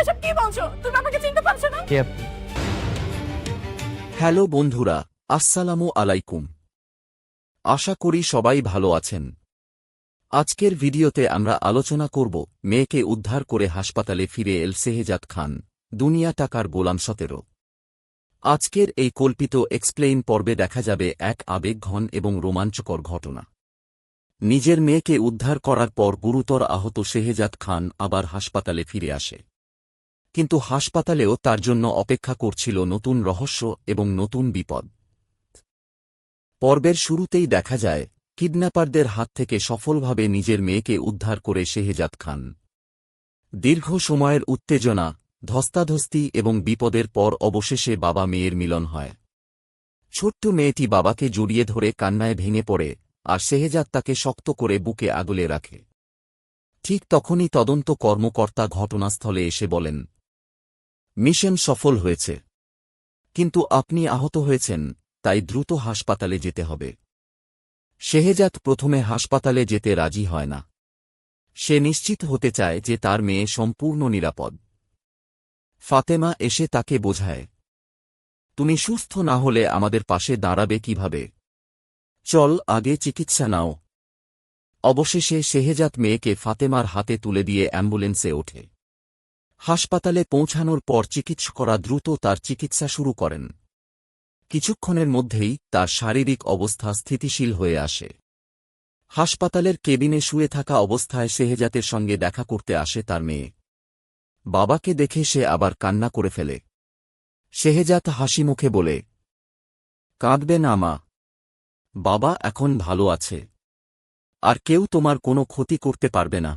এসব কি বলছো? তুমি আমাকে চিনতে পারছো না? কে আপনি? হ্যালো বন্ধুরা, আসসালামু আলাইকুম। আশা করি সবাই ভালো আছেন। আজকের ভিডিওতে আমরা আলোচনা করব মেয়েকে উদ্ধার করে হাসপাতালে ফিরে এল শেহজাদ খান, দুনিয়া টাকার গোলাম 17। আজকের এই কল্পিত এক্সপ্লেইন পর্বে দেখা যাবে এক আবেগঘন এবং রোমাঞ্চকর ঘটনা। নিজের মেয়েকে উদ্ধার করার পর গুরুতর আহত শেহজাদ খান আবার হাসপাতালে ফিরে আসে। কিন্তু হাসপাতালেও তার জন্য অপেক্ষা করছিল নতুন রহস্য এবং নতুন বিপদ। পর্বের শুরুতেই দেখা যায় কিডন্যাপারদের হাত থেকে সফলভাবে নিজের মেয়েকে উদ্ধার করে শেহজাদ খান। দীর্ঘ সময়ের উত্তেজনা, ধস্তাধস্তি এবং বিপদের পর অবশেষে বাবা মেয়ের মিলন হয়। ছোট্ট মেয়েটি বাবাকে জড়িয়ে ধরে কান্নায় ভেঙে পড়ে, আর শেহজাদ তাকে শক্ত করে বুকে আগলে রাখে। ঠিক তখনই তদন্ত কর্মকর্তা ঘটনাস্থলে এসে বলেন, মিশন সফল হয়েছে, কিন্তু আপনি আহত হয়েছেন, তাই দ্রুত হাসপাতালে যেতে হবে। শেহজাদ প্রথমে হাসপাতালে যেতে রাজি হয় না। সে নিশ্চিত হতে চায় যে তার মেয়ে সম্পূর্ণ নিরাপদ। ফাতেমা এসে তাকে বোঝায়, তুমি সুস্থ না হলে আমাদের পাশে দাঁড়াবে কিভাবে? চল আগে চিকিৎসা নাও। অবশেষে শেহজাদ মেয়েকে ফাতেমার হাতে তুলে দিয়ে অ্যাম্বুলেন্সে ওঠে। হাসপাতালে পৌঁছানোর পর চিকিৎসকরা দ্রুত তার চিকিৎসা শুরু করেন। কিছুক্ষণের মধ্যেই তার শারীরিক অবস্থা স্থিতিশীল হয়ে আসে। হাসপাতালের কেবিনে শুয়ে থাকা অবস্থায় শেহজাদের সঙ্গে দেখা করতে আসে তার মেয়ে। বাবাকে দেখে সে আবার কান্না করে ফেলে। শেহজাদ হাসিমুখে বলে, কাঁদবে না মা, বাবা এখন ভালো আছে, আর কেউ তোমার কোনো ক্ষতি করতে পারবে না।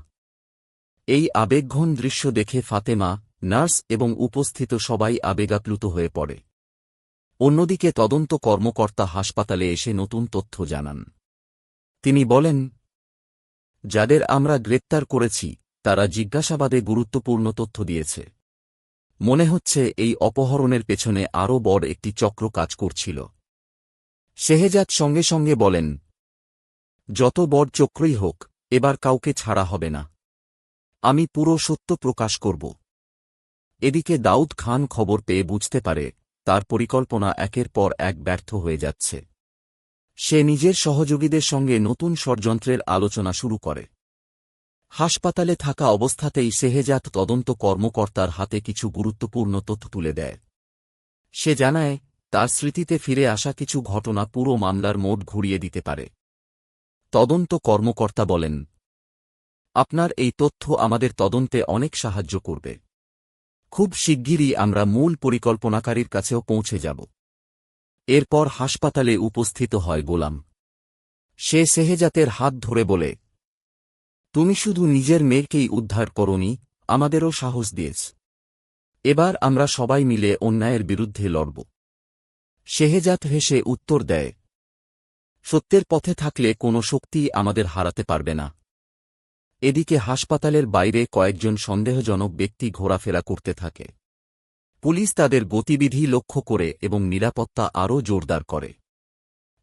এই আবেগঘন দৃশ্য দেখে ফাতেমা, নার্স এবং উপস্থিত সবাই আবেগাপ্লুত হয়ে পড়ে। অন্যদিকে তদন্ত কর্মকর্তা হাসপাতালে এসে নতুন তথ্য জানান। তিনি বলেন, যাদের আমরা গ্রেপ্তার করেছি তারা জিজ্ঞাসাবাদে গুরুত্বপূর্ণ তথ্য দিয়েছে। মনে হচ্ছে এই অপহরণের পেছনে আরও বড় একটি চক্র কাজ করছিল। শেহজাদ সঙ্গে সঙ্গে বলেন, যত বড় চক্রই হোক, এবার কাউকে ছাড়া হবে না। আমি পুরো সত্য প্রকাশ করব। এদিকে দাউদ খান খবর পেয়ে বুঝতে পারে তার পরিকল্পনা একের পর এক ব্যর্থ হয়ে যাচ্ছে। সে নিজের সহযোগীদের সঙ্গে নতুন ষড়যন্ত্রের আলোচনা শুরু করে। হাসপাতালে থাকা অবস্থাতেই শেহজাদ তদন্ত কর্মকর্তার হাতে কিছু গুরুত্বপূর্ণ তথ্য তুলে দেয়। সে জানায় তার স্মৃতিতে ফিরে আসা কিছু ঘটনা পুরো মামলার মোড় ঘুরিয়ে দিতে পারে। তদন্ত কর্মকর্তা বলেন, আপনার এই তথ্য আমাদের তদন্তে অনেক সাহায্য করবে। খুব শিগগিরই আমরা মূল পরিকল্পনাকারীর কাছেও পৌঁছে যাব। এরপর হাসপাতালে উপস্থিত হয় গোলাম। সে শেহজাদের হাত ধরে বলে, তুমি শুধু নিজের মেয়েকেই উদ্ধার করনি, আমাদেরও সাহস দিয়েছ। এবার আমরা সবাই মিলে অন্যায়ের বিরুদ্ধে লড়ব। শেহজাদ হেসে উত্তর দেয়, সত্যের পথে থাকলে কোনো শক্তি আমাদের হারাতে পারবে না। এদিকে হাসপাতালের বাইরে কয়েকজন সন্দেহজনক ব্যক্তি ঘোরাফেরা করতে থাকে। পুলিশ তাদের গতিবিধি লক্ষ্য করে এবং নিরাপত্তা আরও জোরদার করে।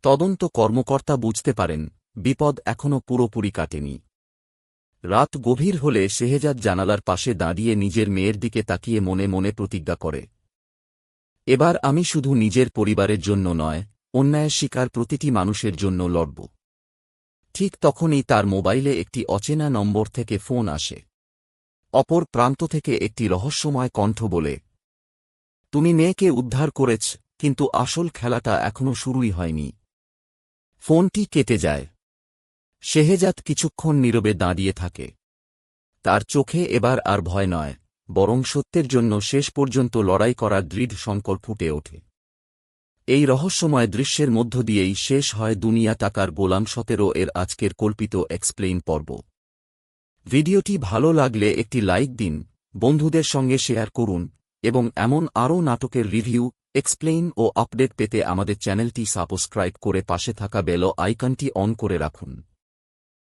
তদন্ত কর্মকর্তা বুঝতে পারেন বিপদ এখনও পুরোপুরি কাটেনি। রাত গভীর হলে শেহজাদ জানালার পাশে দাঁড়িয়ে নিজের মেয়ের দিকে তাকিয়ে মনে মনে প্রতিজ্ঞা করে, এবার আমি শুধু নিজের পরিবারের জন্য নয়, অন্যায়ের শিকার প্রতিটি মানুষের জন্য লড়ব। ঠিক তখনই তার মোবাইলে একটি অচেনা নম্বর থেকে ফোন আসে। অপর প্রান্ত থেকে একটি রহস্যময় কণ্ঠ বলে, তুমি মেয়েকে উদ্ধার করেছ, কিন্তু আসল খেলাটা এখনও শুরুই হয়নি। ফোনটি কেটে যায়। শেহজাদ কিছুক্ষণ নীরবে দাঁড়িয়ে থাকে। তার চোখে এবার আর ভয় নয়, বরং সত্যের জন্য শেষ পর্যন্ত লড়াই করার দৃঢ় সংকল্প ফুটে ওঠে। এই রহস্যময় দৃশ্যের মধ্য দিয়েই শেষ হয় দুনিয়া টাকার গোলাম 17 এর আজকের কল্পিত এক্সপ্লেইন পর্ব। ভিডিওটি ভালো লাগলে একটি লাইক দিন, বন্ধুদের সঙ্গে শেয়ার করুন এবং এমন আরও নাটকের রিভিউ, এক্সপ্লেইন ও আপডেট পেতে আমাদের চ্যানেলটি সাবস্ক্রাইব করে পাশে থাকা বেল আইকনটি অন করে রাখুন।